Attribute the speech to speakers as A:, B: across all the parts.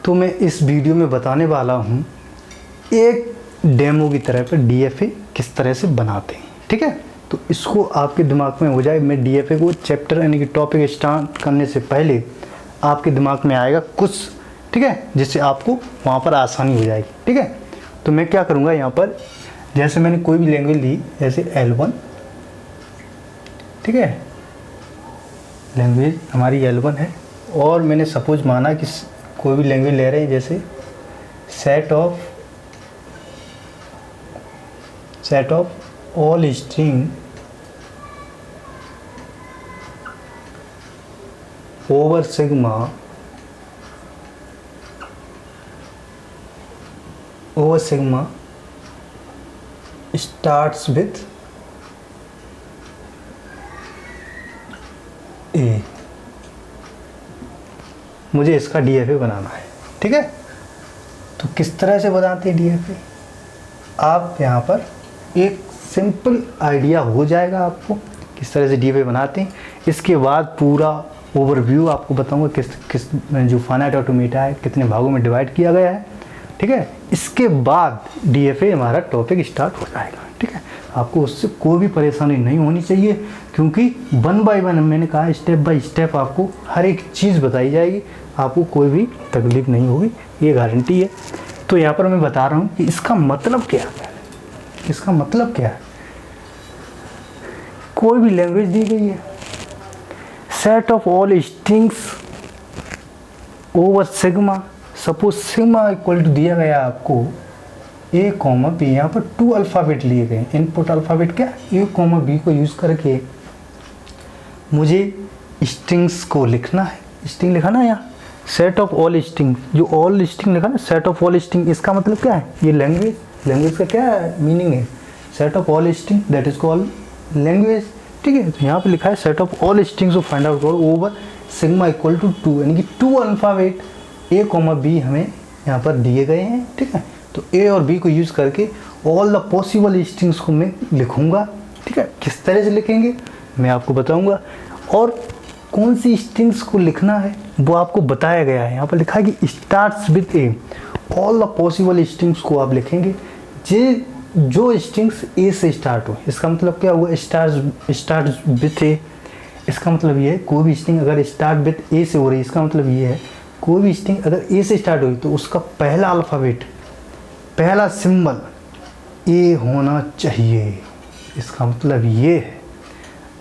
A: तो मैं इस वीडियो में बताने वाला हूँ एक डेमो की तरह पर डीएफए किस तरह से बनाते हैं। ठीक है, तो इसको आपके दिमाग में हो जाए। मैं डीएफए को चैप्टर यानी कि टॉपिक स्टार्ट करने से पहले आपके दिमाग में आएगा कुछ, ठीक है, जिससे आपको वहाँ पर आसानी हो जाएगी। ठीक है, तो मैं क्या करूँगा, यहाँ पर जैसे मैंने कोई भी लैंग्वेज ली, जैसे L1, ठीक है, लैंग्वेज हमारी L1 है, और मैंने सपोज माना कि कोई भी लैंग्वेज ले रहे हैं, जैसे set of all string over sigma starts with A। मुझे इसका डीएफए बनाना है। ठीक है, तो किस तरह से बनाते हैं डीएफए, आप यहाँ पर एक सिंपल आइडिया हो जाएगा आपको किस तरह से डीएफए बनाते हैं। इसके बाद पूरा ओवरव्यू आपको बताऊंगा किस जो फाइनाइट ऑटोमेटा है कितने भागों में डिवाइड किया गया है। ठीक है, इसके बाद डीएफए हमारा टॉपिक स्टार्ट हो जाएगा। ठीक है, आपको उससे कोई भी परेशानी नहीं होनी चाहिए, क्योंकि 1 बाय 1 मैंने कहा स्टेप बाय स्टेप आपको हर एक चीज़ बताई जाएगी, आपको कोई भी तकलीफ नहीं होगी, ये गारंटी है। तो यहाँ पर मैं बता रहा हूँ कि इसका मतलब क्या है। इसका मतलब क्या है, कोई भी लैंग्वेज दी गई है, set of all strings over sigma, suppose sigma equal to दिया गया आपको A, B, यहाँ पर 2 अल्फ़ाबेट लिए गए। इनपुट अल्फ़ाबेट क्या, A, B को यूज़ करके मुझे स्ट्रिंग्स को लिखना है। स्ट्रिंग लिखा ना यहाँ, सेट ऑफ ऑल स्ट्रिंग, जो ऑल स्ट्रिंग लिखा ना, सेट ऑफ ऑल स्ट्रिंग, इसका मतलब क्या है, ये लैंग्वेज का क्या मीनिंग है, set of all string that is called language. ठीक है, तो यहाँ पे लिखा है set of all strings to find out over sigma equal to 2, यानी कि 2 अल्फ़ाबेट A, B हमें यहाँ पर दिए गए हैं। ठीक है, तो A और B को यूज़ करके ऑल द पॉसिबल स्ट्रिंग्स को मैं लिखूँगा। ठीक है, किस तरह से लिखेंगे मैं आपको बताऊँगा, और कौन सी स्ट्रिंग्स को लिखना है वो आपको बताया गया है। यहाँ पर लिखा है कि starts with A, all the possible strings को आप लिखेंगे जो स्ट्रिंग्स A से स्टार्ट हो। इसका मतलब क्या हुआ, स्टार्ट विद A, इसका मतलब ये है कोई भी स्ट्रिंग अगर स्टार्ट विद A से हो रही है, इसका मतलब ये है कोई भी स्ट्रिंग अगर A से स्टार्ट हुई तो उसका पहला अल्फ़ाबेट, पहला सिंबल A होना चाहिए। इसका मतलब ये है,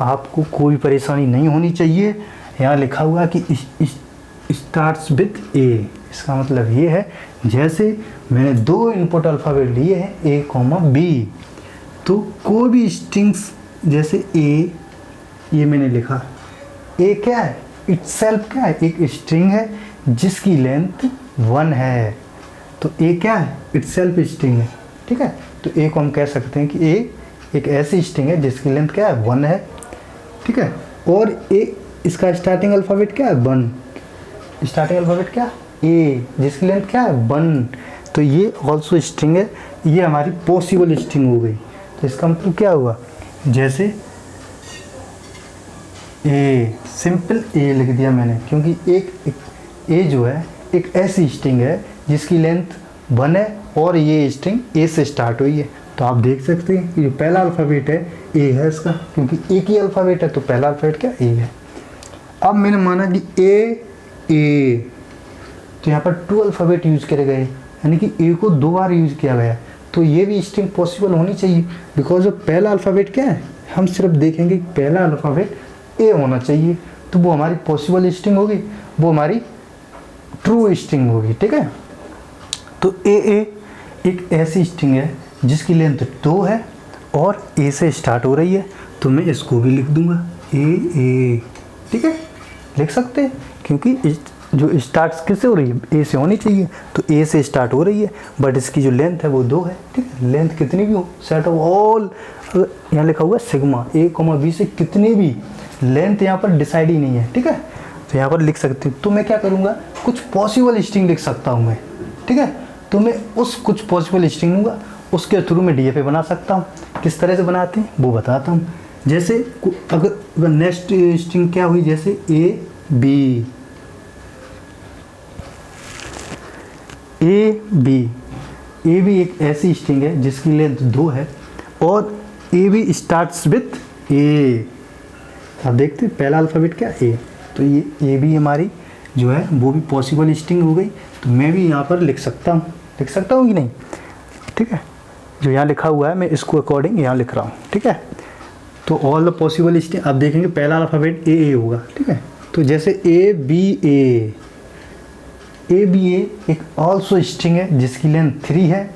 A: आपको कोई परेशानी नहीं होनी चाहिए। यहाँ लिखा हुआ कि स्टार्ट्स विद A, इसका मतलब ये है जैसे मैंने 2 इनपुट अल्फ़ाबेट लिए हैं A, B, तो कोई भी स्ट्रिंग्स जैसे A, ये मैंने लिखा, A क्या है, इटसेल्फ क्या है, एक स्ट्रिंग है जिसकी लेंथ 1 है, तो A क्या है, इटसेल्फ स्ट्रिंग है। ठीक है, तो A को हम कह सकते हैं कि A एक ऐसी स्ट्रिंग है जिसकी लेंथ क्या है, 1 है। ठीक है, और A इसका स्टार्टिंग अल्फ़ाबेट क्या है, 1, स्टार्टिंग अल्फ़ाबेट क्या, A, जिसकी लेंथ क्या है, 1, तो ये ऑल्सो स्ट्रिंग है। ये हमारी पॉसिबल स्ट्रिंग हो गई। तो इसका मतलब क्या हुआ, जैसे A, सिंपल A लिख दिया मैंने, क्योंकि एक A जो है एक ऐसी स्ट्रिंग है जिसकी लेंथ 1 है और ये स्ट्रिंग A से स्टार्ट हुई है। तो आप देख सकते हैं कि जो पहला अल्फ़ाबेट है A है इसका, क्योंकि एक ही अल्फ़ाबेट है तो पहला अल्फ़ाबेट क्या, A है। अब मैंने माना कि A, तो यहाँ पर 2 अल्फ़ाबेट यूज़ करे गए, यानी कि A को 2 बार यूज़ किया गया, तो ये भी स्ट्रिंग पॉसिबल होनी चाहिए। बिकॉज जो पहला अल्फ़ाबेट क्या है, हम सिर्फ देखेंगे कि पहला अल्फ़ाबेट A होना चाहिए, तो वो हमारी पॉसिबल स्ट्रिंग होगी, वो हमारी ट्रू स्ट्रिंग होगी। ठीक है, तो A एक ऐसी स्ट्रिंग है जिसकी लेंथ 2 है और A से स्टार्ट हो रही है, तो मैं इसको भी लिख दूंगा A। ठीक है, लिख सकते हैं, क्योंकि जो स्टार्ट किससे हो रही है, A से होनी चाहिए, तो A से स्टार्ट हो रही है, बट इसकी जो लेंथ है वो 2 है। ठीक है, लेंथ कितनी भी हो, सेट ऑफ ऑल, यहाँ लिखा हुआ सिग्मा A, B से कितनी भी लेंथ यहाँ पर डिसाइड ही नहीं है। ठीक है, तो यहाँ पर लिख सकते हैं। तो मैं क्या करूँगा, कुछ पॉसिबल स्ट्रिंग लिख सकता हूँ मैं। ठीक है, तो मैं उस कुछ पॉसिबल स्ट्रिंग लूँगा, उसके थ्रू मैं डीएफए बना सकता हूँ। किस तरह से बनाते हैं वो बताता हूँ। जैसे अगर नेक्स्ट स्ट्रिंग क्या हुई, जैसे A B, ए बी एक ऐसी स्ट्रिंग है जिसकी लेंथ 2 है और ए बी स्टार्ट्स विथ ए। आप देखते हैं पहला अल्फ़ाबेट क्या ए, तो ये ए बी हमारी जो है वो भी पॉसिबल स्ट्रिंग हो गई। तो मैं भी यहाँ पर लिख सकता हूँ कि नहीं, ठीक है। जो यहाँ लिखा हुआ है मैं इसको अकॉर्डिंग यहाँ लिख रहा हूँ, ठीक है। तो ऑल द पॉसिबल स्ट्रिंग आप देखेंगे पहला अल्फ़ाबेट ए होगा, ठीक है। तो जैसे ए बी ए एक ऑल्सो स्ट्रिंग है जिसकी लेंथ 3 है,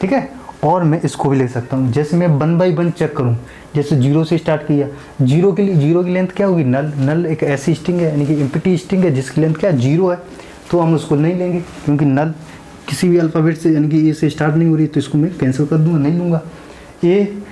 A: ठीक है। और मैं इसको भी लिख सकता हूँ, जैसे मैं 1 बाई 1 चेक करूँ, जैसे 0 से स्टार्ट किया, 0 के लिए 0 की लेंथ क्या होगी, नल एक ऐसी स्ट्रिंग है यानी कि एम्प्टी स्ट्रिंग है जिसकी लेंथ क्या 0 है, तो हम उसको नहीं लेंगे क्योंकि नल किसी भी अल्फ़ाबेट से यानी कि ए से स्टार्ट नहीं हो रही, तो इसको मैं कैंसिल कर दूँगा, नहीं लूँगा। ए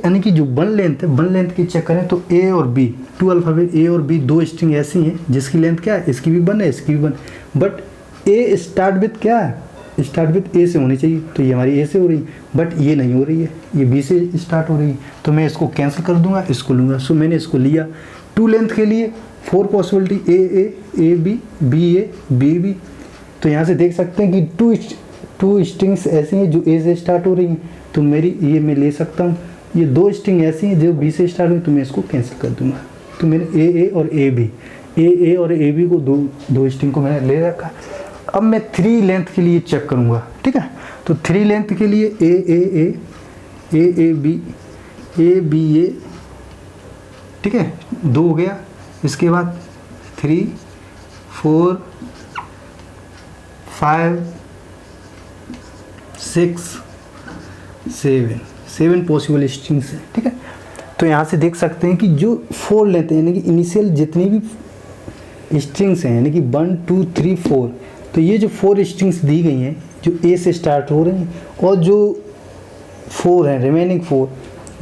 A: यानी कि जो 1 लेंथ है, 1 लेंथ की चेक करें तो ए और बी 2 अल्फ़ाबेट ए और बी 2 स्ट्रिंग ऐसी हैं जिसकी लेंथ क्या है, इसकी भी 1 है इसकी भी 1, बट ए स्टार्ट विथ क्या है, स्टार्ट विथ ए से होनी चाहिए, तो ये हमारी ए से हो रही है, बट ये नहीं हो रही है, ये बी से स्टार्ट हो रही है, तो मैं इसको कैंसिल कर दूंगा, इसको लूँगा। सो मैंने इसको लिया। 2 लेंथ के लिए 4 possibility A B A B. तो यहाँ से देख सकते हैं कि 2 स्ट्रिंग्स ऐसी हैं जो ए से स्टार्ट हो रही हैं, तो मेरी ये मैं ले सकता हूँ। ये 2 स्ट्रिंग ऐसी हैं जो बी से स्टार्ट हुई, तो मैं इसको कैंसिल कर दूंगा। तो मैंने ए और ए और ए बी को दो स्ट्रिंग को मैंने ले रखा। अब मैं 3 लेंथ के लिए चेक करूँगा, ठीक है। तो 3 लेंथ के लिए ए बी ए, ठीक है, 2 हो गया। इसके बाद 3 4 5 6 7 पॉसिबल स्ट्रिंग्स हैं, ठीक है। तो यहाँ से देख सकते हैं कि जो 4 लेंथ है यानी कि इनिशियल जितनी भी स्ट्रिंग्स हैं यानी कि 1 2 3 4, तो ये जो 4 स्ट्रिंग्स दी गई हैं जो ए से स्टार्ट हो रही हैं और जो 4 हैं रिमेनिंग 4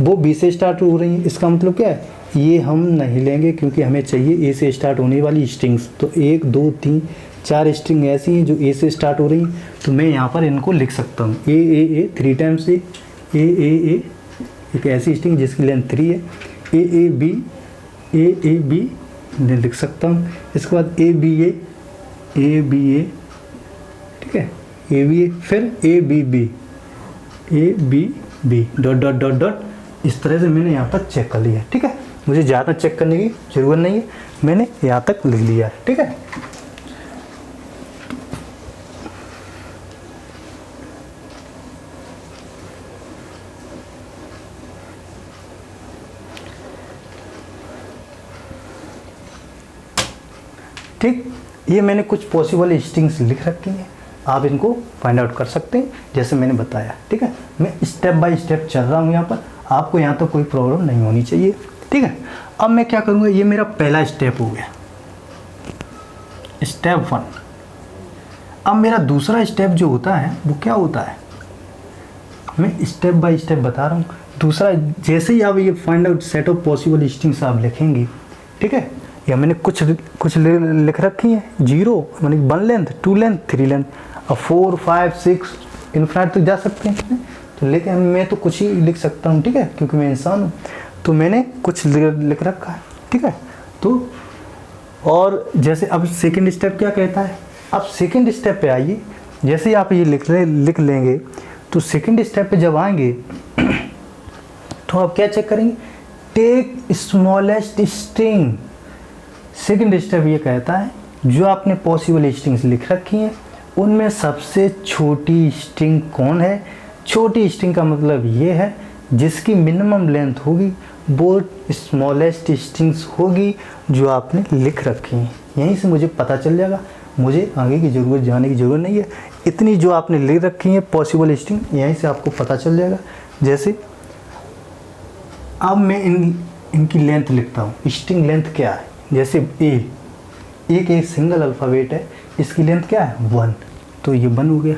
A: वो बी से स्टार्ट हो रही हैं। इसका मतलब क्या है, ये हम नहीं लेंगे क्योंकि हमें चाहिए ए से स्टार्ट होने वाली स्ट्रिंग्स। तो 1 2 3 4 स्ट्रिंग ऐसी हैं जो ए से स्टार्ट हो रही हैं, तो मैं यहाँ पर इनको लिख सकता हूँ। ए 3 टाइम्स ए एक ऐसी स्ट्रिंग जिसकी लेंथ 3 है। ए बी लिख सकता हूँ। इसके बाद ए बी ए, ठीक है, ए बी ए, फिर ए बी बी डॉट इस तरह से मैंने यहाँ तक चेक कर लिया, ठीक है। मुझे ज़्यादा चेक करने की ज़रूरत नहीं है, मैंने यहाँ तक लिख लिया है, ठीक है। ठीक, ये मैंने कुछ पॉसिबल स्ट्रिंग्स लिख रखी हैं, आप इनको फाइंड आउट कर सकते हैं जैसे मैंने बताया, ठीक है। मैं स्टेप बाय स्टेप चल रहा हूँ यहाँ पर, आपको यहाँ तो कोई प्रॉब्लम नहीं होनी चाहिए, ठीक है। अब मैं क्या करूँगा, ये मेरा पहला स्टेप हो गया, स्टेप 1। अब मेरा दूसरा स्टेप जो होता है वो क्या होता है, मैं स्टेप बाय स्टेप बता रहा हूँ। दूसरा, जैसे ही आप ये find out set of possible strings आप लिखेंगे, ठीक है, या मैंने कुछ लिख रखी है 0 यानी 1 लेंथ 2 लेंथ 3 लेंथ, अब 4 5 6 इनफिनिट तक जा सकते हैं। तो लेकिन मैं तो कुछ ही लिख सकता हूँ, ठीक है, क्योंकि मैं इंसान हूँ, तो मैंने कुछ लिख रखा है, ठीक है। तो और जैसे अब सेकंड स्टेप क्या कहता है, अब सेकंड स्टेप पे आइए। जैसे ही आप ये लिख लेंगे तो सेकंड स्टेप पे जब आएंगे तो आप क्या चेक करेंगे, take smallest string. Second step ये कहता है जो आपने पॉसिबल स्ट्रिंग्स लिख रखी हैं उनमें सबसे छोटी स्ट्रिंग कौन है। छोटी स्ट्रिंग का मतलब ये है जिसकी मिनिमम लेंथ होगी वो स्मॉलेस्ट स्ट्रिंग्स होगी जो आपने लिख रखी हैं। यहीं से मुझे पता चल जाएगा, मुझे आगे की ज़रूरत जाने की ज़रूरत नहीं है। इतनी जो आपने लिख रखी है पॉसिबल स्ट्रिंग, यहीं से आपको पता चल जाएगा। जैसे अब मैं इनकी लेंथ लिखता हूँ, स्ट्रिंग लेंथ क्या है। जैसे एक सिंगल अल्फ़ाबेट है, इसकी लेंथ क्या है 1, तो ये 1 हो गया।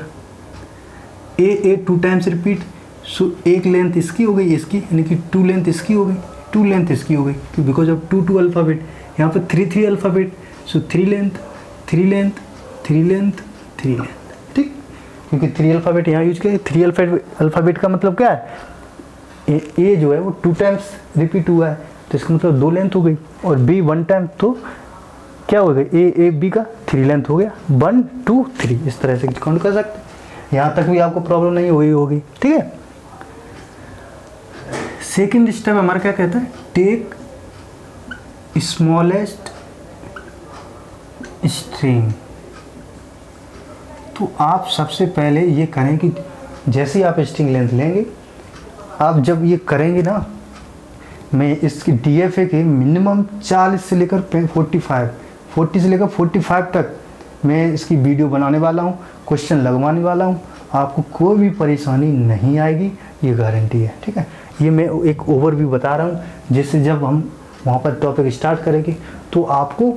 A: ए 2 टाइम्स रिपीट, सो एक लेंथ इसकी हो गई, इसकी यानी कि 2 लेंथ इसकी हो गई, 2 लेंथ इसकी हो गई, बिकॉज ऑफ 2 अल्फ़ाबेट। यहाँ पर 3 अल्फ़ाबेट, सो 3 लेंथ 3 लेंथ 3 लेंथ 3 लेंथ, ठीक, क्योंकि 3 अल्फ़ाबेट यहाँ यूज किया। 3 अल्फ़ाबेट का मतलब क्या है, ए जो है वो 2 टाइम्स रिपीट हुआ है, तो इसका मतलब 2 लेंथ हो गई, और बी 1 टाइम, तो क्या हो गया, ए बी का 3 लेंथ हो गया, 1 2 3 इस तरह से काउंट कर सकते हैं। यहाँ तक भी आपको प्रॉब्लम नहीं हुई होगी, ठीक है। सेकेंड स्टेप हमारा क्या कहता है, टेक स्मॉलेस्ट स्ट्रिंग। तो आप सबसे पहले ये करें कि जैसे ही आप स्ट्रिंग लेंथ लेंगे, आप जब ये करेंगे ना, मैं इसकी DFA के मिनिमम 40 से लेकर 40 से लेकर 45 तक मैं इसकी वीडियो बनाने वाला हूँ, क्वेश्चन लगवाने वाला हूँ। आपको कोई भी परेशानी नहीं आएगी, ये गारंटी है, ठीक है। ये मैं एक ओवरव्यू बता रहा हूँ, जिससे जब हम वहाँ पर टॉपिक स्टार्ट करेंगे तो आपको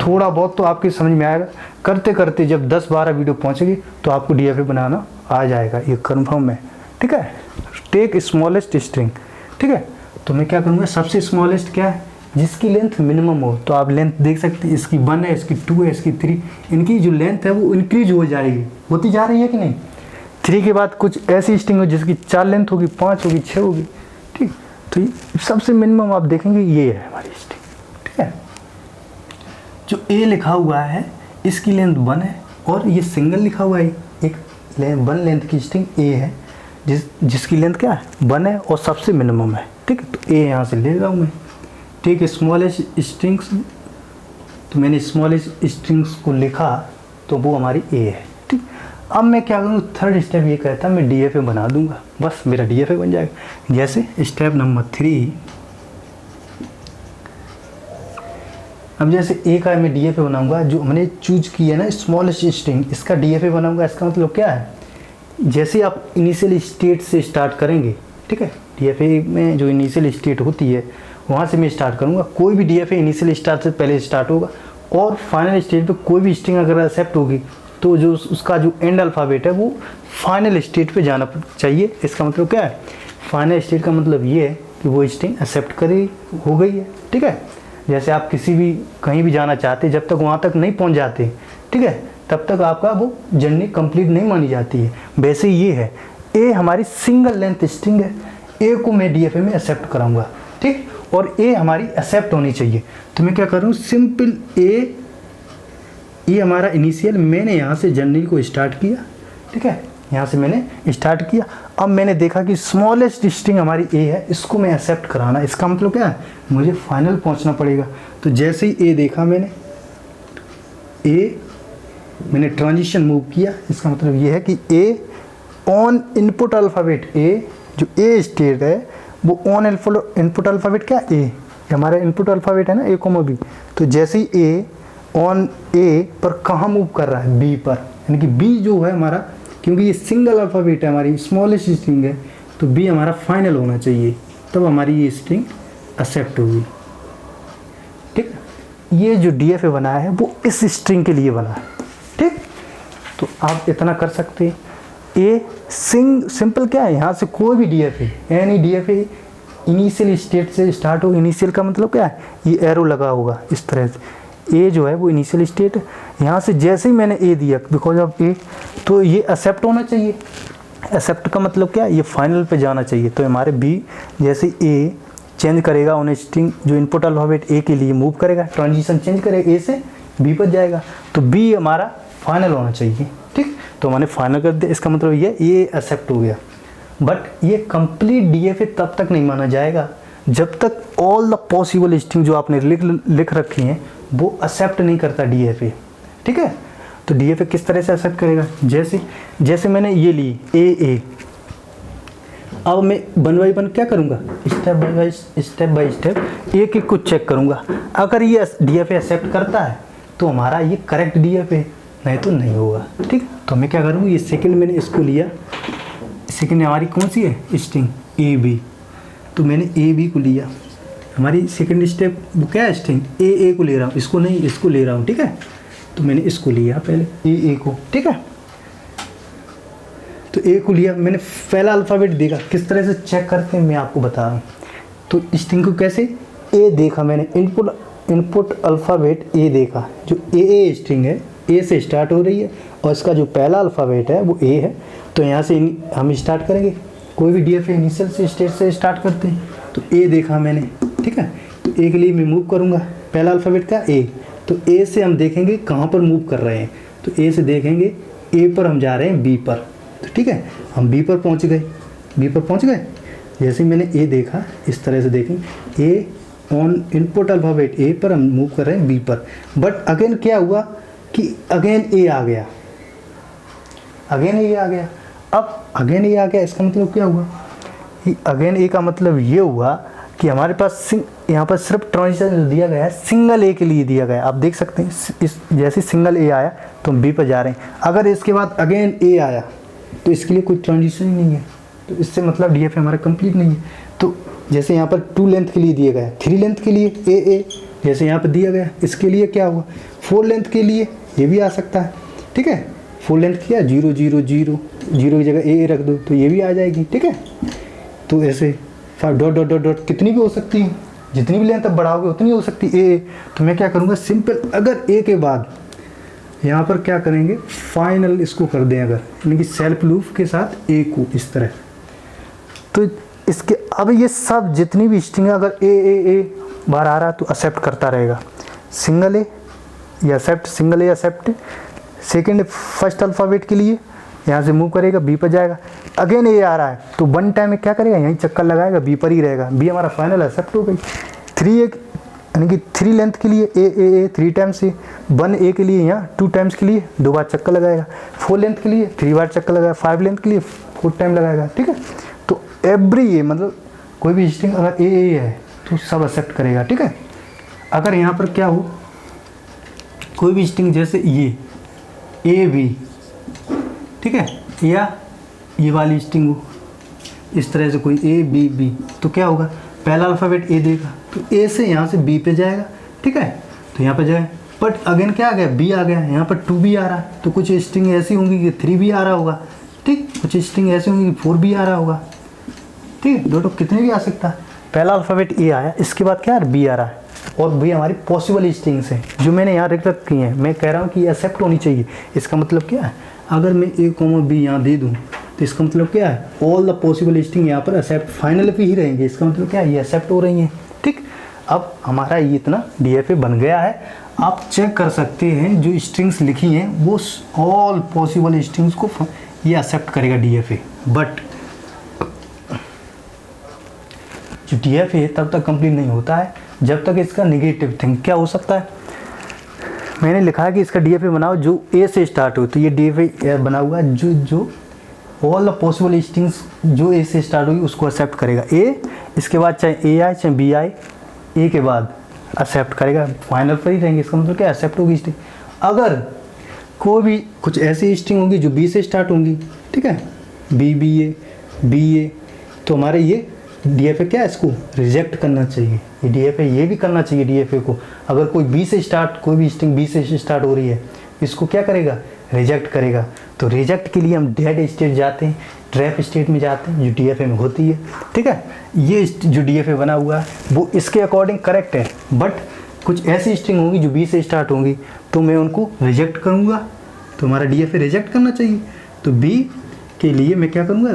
A: थोड़ा बहुत तो आपकी समझ में आएगा। करते करते जब 10-12 वीडियो पहुँचेगी तो आपको DFA बनाना आ जाएगा, ये कन्फर्म है, ठीक है। टेक स्मॉलेस्ट स्ट्रिंग, ठीक है। तो मैं क्या करूँगा, सबसे स्मॉलेस्ट क्या है, जिसकी लेंथ मिनिमम हो। तो आप लेंथ देख सकते हैं, इसकी 1 है, इसकी 2 है, इसकी 3। इनकी जो लेंथ है वो इंक्रीज हो जाएगी, होती जा रही है कि नहीं। 3 के बाद कुछ ऐसी स्ट्रिंग हो जिसकी 4 लेंथ होगी, 5 होगी, 6 होगी, ठीक। तो ये सबसे मिनिमम आप देखेंगे ये है हमारी स्ट्रिंग, ठीक है। जो ए लिखा हुआ है इसकी लेंथ 1 है, और ये सिंगल लिखा हुआ है, एक 1 लेंथ की स्ट्रिंग ए है, जिसकी लेंथ क्या है 1 है और सबसे मिनिमम है, ठीक है। तो ए यहाँ से ले रहा हूँ मैं, ठीक है। स्मॉलेस्ट स्ट्रिंग्स, तो मैंने स्मॉलेस्ट स्ट्रिंग्स को लिखा तो वो हमारी ए है, ठीक। अब मैं क्या करूँ, थर्ड स्टेप ये कहता मैं DFA बना दूंगा, बस मेरा DFA बन जाएगा। जैसे स्टेप नंबर 3, अब जैसे ए का मैं DFA बनाऊंगा, जो मैंने चूज की है ना स्मॉलेस्ट स्ट्रिंग, इसका DFA बनाऊंगा। इसका मतलब क्या है, जैसे आप इनिशियल स्टेट से स्टार्ट करेंगे, ठीक है। DFA में जो इनिशियल स्टेट होती है वहाँ से मैं स्टार्ट करूँगा। कोई भी DFA इनिशियल स्टार्ट से पहले स्टार्ट होगा, और फाइनल स्टेट पे कोई भी स्ट्रिंग अगर एक्सेप्ट होगी तो जो उसका जो एंड अल्फ़ाबेट है वो फाइनल स्टेट पे जाना चाहिए। इसका मतलब क्या है, फाइनल स्टेट का मतलब ये है कि वो स्ट्रिंग एक्सेप्ट करी हो गई है, ठीक है। जैसे आप किसी भी कहीं भी जाना चाहते, जब तक वहाँ तक नहीं पहुँच जाते, ठीक है, तब तक आपका वो जर्नी कंप्लीट नहीं मानी जाती है। वैसे ये है, ए हमारी सिंगल लेंथ स्ट्रिंग है, ए को मैं DFA में एक्सेप्ट कराऊंगा, ठीक। और ए हमारी एक्सेप्ट होनी चाहिए। तो मैं क्या करूँ, सिंपल ए, ये हमारा इनिशियल, मैंने यहाँ से जर्नी को स्टार्ट किया, ठीक है। यहाँ से मैंने स्टार्ट किया। अब मैंने देखा कि स्मॉलेस्ट स्ट्रिंग हमारी ए है, इसको मैं एक्सेप्ट कराना। इसका मतलब क्या है, मुझे फाइनल पहुँचना पड़ेगा। तो जैसे ही ए देखा मैंने, मैंने ट्रांजिशन मूव किया। इसका मतलब ये है कि ए ऑन इनपुट अल्फ़ाबेट, ए जो ए स्टेट है वो ऑन इनपुट अल्फ़ाबेट क्या, ए हमारा इनपुट अल्फ़ाबेट है ना, A, B। तो जैसे ही ए ऑन ए पर कहाँ मूव कर रहा है, बी पर, यानी कि बी जो है हमारा, क्योंकि ये सिंगल अल्फ़ाबेट है, हमारी स्मॉलेस्ट स्ट्रिंग है, तो बी हमारा फाइनल होना चाहिए, तब हमारी ये स्ट्रिंग एक्सेप्ट होगी, ठीक है। ये जो DFA बनाया है वो इस स्ट्रिंग के लिए बना है, ठीक। तो आप इतना कर सकते हैं। ए सिंपल क्या है, यहाँ से कोई भी DFA, any DFA initial state से स्टार्ट हो। इनिशियल का मतलब क्या है, ये एरो लगा होगा इस तरह से, ए जो है वो इनिशियल स्टेट है। यहाँ से जैसे ही मैंने ए दिया बिकॉज ऑफ ए, तो ये एक्सेप्ट होना चाहिए। एक्सेप्ट का मतलब क्या है, ये फाइनल पे जाना चाहिए। तो हमारे बी जैसे ए चेंज करेगा ऑन स्ट्रिंग, जो इनपुट अल्फ़ाबेट ए के लिए मूव करेगा, ट्रांजिशन चेंज करेगा, ए से बी पर जाएगा, तो बी हमारा फाइनल होना चाहिए, ठीक। तो मैंने फाइनल कर दिया। इसका मतलब ये एक्सेप्ट हो गया। बट ये कंप्लीट DFA तब तक नहीं माना जाएगा जब तक ऑल द पॉसिबल स्ट्रिंग जो आपने लिख रखी हैं वो एक्सेप्ट नहीं करता DFA, ठीक है। तो DFA किस तरह से एक्सेप्ट करेगा, जैसे मैंने ये ली ए, अब मैं 1 बाई 1 क्या करूँगा, स्टेप बाय स्टेप एक एक को चेक करूँगा। अगर ये DFA एक्सेप्ट करता है तो हमारा ये करेक्ट DFA, नहीं तो नहीं होगा, ठीक। तो मैं क्या करूँगा, ये सेकंड मैंने इसको लिया, सेकंड हमारी कौन सी है स्ट्रिंग AB, तो मैंने AB को लिया। हमारी सेकंड स्टेप वो क्या है, स्ट्रिंग ए को ले रहा हूँ, इसको नहीं, इसको ले रहा हूँ, ठीक है। तो मैंने इसको लिया पहले ए को, ठीक है। तो ए को लिया, मैंने पहला अल्फ़ाबेट देखा। किस तरह से चेक करते हैं मैं आपको बता रहा हूँ। तो स्ट्रिंग को कैसे, ए देखा मैंने, इनपुट अल्फ़ाबेट ए देखा, जो ए स्ट्रिंग है, ए से स्टार्ट हो रही है और इसका जो पहला अल्फ़ाबेट है वो ए है। तो यहाँ से हम स्टार्ट करेंगे, कोई भी DFA इनिशियल से स्टेट से स्टार्ट करते हैं। तो ए देखा मैंने, ठीक है। तो ए के लिए मैं मूव करूँगा, पहला अल्फ़ाबेट का ए, तो ए से हम देखेंगे कहाँ पर मूव कर रहे हैं, तो ए से देखेंगे ए पर हम जा रहे हैं बी पर, तो ठीक है हम बी पर पहुँच गए, बी पर पहुँच गए। जैसे मैंने ए देखा इस तरह से देखें, ए ऑन इनपुट अल्फ़ाबेट ए पर हम मूव कर रहे हैं बी पर, बट अगेन क्या हुआ कि अगेन ए आ गया, अगेन ए आ गया। अब अगेन ए आ गया इसका मतलब क्या हुआ कि अगेन ए का मतलब ये हुआ कि हमारे पास यहाँ पर सिर्फ ट्रांजिशन जो दिया गया है सिंगल ए के लिए दिया गया है। आप देख सकते हैं इस जैसे सिंगल ए आया तो हम बी पर जा रहे हैं, अगर इसके बाद अगेन ए आया तो इसके लिए कोई ट्रांजिशन ही नहीं है, तो इससे मतलब डीएफए हमारा कंप्लीट नहीं है। तो जैसे यहाँ पर 2 लेंथ के लिए दिया गया है, 3 लेंथ के लिए ए जैसे यहाँ पर दिया गया, इसके लिए क्या हुआ 4 लेंथ के लिए ये भी आ सकता है, ठीक है 4 लेंथ किया 0 0 0 0 की जगह ए रख दो तो ये भी आ जाएगी, ठीक है। तो ऐसे 5 डॉट डॉट डॉट डॉट कितनी भी हो सकती है, जितनी भी लेंथ अब बढ़ाओगे उतनी हो सकती है ए। तो मैं क्या करूँगा सिंपल, अगर ए के बाद यहाँ पर क्या करेंगे फाइनल इसको कर दें, अगर यानी कि सेल्फ लूप के साथ ए को इस तरह, तो इसके अब ये सब जितनी भी स्ट्रिंग है अगर ए बार आ रहा तो एक्सेप्ट करता रहेगा, सिंगल ए या एक्सेप्ट, सिंगल ए एक्सेप्ट। सेकेंड फर्स्ट अल्फ़ाबेट के लिए यहाँ से मूव करेगा बी पर जाएगा, अगेन ए आ रहा है तो 1 टाइम में क्या करेगा यहीं चक्कर लगाएगा बी पर ही रहेगा, बी हमारा फाइनल एक्सेप्ट हो गई। 3 एक यानी कि 3 लेंथ के लिए ए 3 टाइम्स से, 1 ए के लिए यहाँ 2 टाइम्स के लिए 2 बार चक्कर लगाएगा, 4 लेंथ के लिए 3 बार चक्कर लगाएगा, 5 लेंथ के लिए 4 टाइम लगाएगा, ठीक है। तो एवरी ए मतलब कोई भी स्ट्रिंग अगर ए है तो सब एक्सेप्ट करेगा, ठीक है। अगर यहाँ पर क्या हो कोई भी स्ट्रिंग जैसे ये बी, ठीक है, या ये वाली स्ट्रिंग हो इस तरह से कोई ए बी तो क्या होगा पहला अल्फ़ाबेट ए देगा तो ए से यहाँ से बी पे जाएगा, ठीक है, तो यहाँ पे जाए। बट अगेन क्या आ गया बी आ गया, यहाँ पर 2 भी आ रहा है तो कुछ स्ट्रिंग ऐसी होंगी कि 3 भी आ रहा होगा, ठीक, कुछ स्ट्रिंग ऐसी होंगी कि 4 भी आ रहा होगा, ठीक, दोनों कितने भी आ सकता है। पहला अल्फ़ाबेट ए आया, इसके बाद क्या बी आ रहा है और बी हमारी पॉसिबल स्ट्रिंग्स हैं जो मैंने यहाँ रख रखी हैं। मैं कह रहा हूँ कि एक्सेप्ट होनी चाहिए, इसका मतलब क्या है अगर मैं ए कॉमा बी यहाँ दे दूँ तो इसका मतलब क्या है ऑल द पॉसिबल स्ट्रिंग यहाँ पर एक्सेप्ट फाइनल पे ही रहेंगे, इसका मतलब क्या है ये एक्सेप्ट हो रही हैं, ठीक। अब हमारा ये इतना डीएफए बन गया है। आप चेक कर सकते हैं जो स्ट्रिंग्स लिखी हैं वो ऑल पॉसिबल स्ट्रिंग्स को ये एक्सेप्ट करेगा डीएफए, बट जो डीएफए है तब तक कंप्लीट नहीं होता है जब तक इसका नेगेटिव थिंग क्या हो सकता है। मैंने लिखा है कि इसका डीएफए बनाओ जो ए से स्टार्ट हो, तो ये डीएफए बना हुआ जो ऑल द पॉसिबल स्ट्रिंग्स जो ए से स्टार्ट होगी उसको एक्सेप्ट करेगा ए, इसके बाद चाहे ए आए चाहे बी आए ए के बाद एक्सेप्ट करेगा, फाइनल पर ही रहेंगे, इसका मतलब क्या एक्सेप्ट होगी स्ट्रिंग। अगर कोई भी कुछ ऐसी स्ट्रिंग होगी जो बी से स्टार्ट होंगी, ठीक है, बी ए तो हमारे ये डीएफए क्या है इसको रिजेक्ट करना चाहिए, ये डीएफए ये भी करना चाहिए डीएफए को। अगर कोई बी से स्टार्ट कोई भी स्ट्रिंग बी से स्टार्ट हो रही है इसको क्या करेगा रिजेक्ट करेगा। तो रिजेक्ट के लिए हम डेड स्टेट जाते हैं, ट्रैप स्टेट में जाते हैं जो डीएफए में होती है, ठीक है। ये जो डीएफए बना हुआ है वो इसके अकॉर्डिंग करेक्ट है, बट कुछ ऐसी स्ट्रिंग होंगी जो बी से स्टार्ट होंगी तो मैं उनको रिजेक्ट करूँगा, तो हमारा डीएफए रिजेक्ट करना चाहिए। तो बी के लिए मैं क्या करूँगा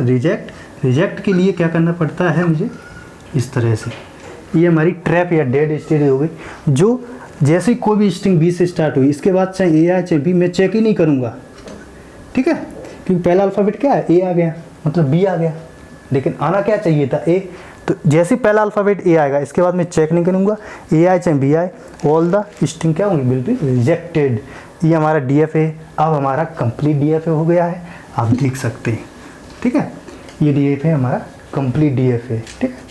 A: रिजेक्ट के लिए क्या करना पड़ता है मुझे इस तरह से, ये हमारी ट्रैप या डेड स्टेट हो गई। जो जैसे कोई भी स्ट्रिंग बी से स्टार्ट हुई इसके बाद चाहे ए आए चाहे बी मैं चेक ही नहीं करूँगा, ठीक है, क्योंकि पहला अल्फ़ाबेट क्या है ए आ गया मतलब बी आ गया, लेकिन आना क्या चाहिए था ए। तो जैसे पहला अल्फ़ाबेट ए आएगा इसके बाद मैं चेक नहीं करूँगा, ए आए चाहे बी आए ऑल द स्ट्रिंग क्या होंगी बिल्कुल रिजेक्टेड। ये हमारा डीएफए अब हमारा कंप्लीट डीएफए हो गया है, आप देख सकते हैं, ठीक है, ये डीएफए हमारा कंप्लीट डीएफए, ठीक है।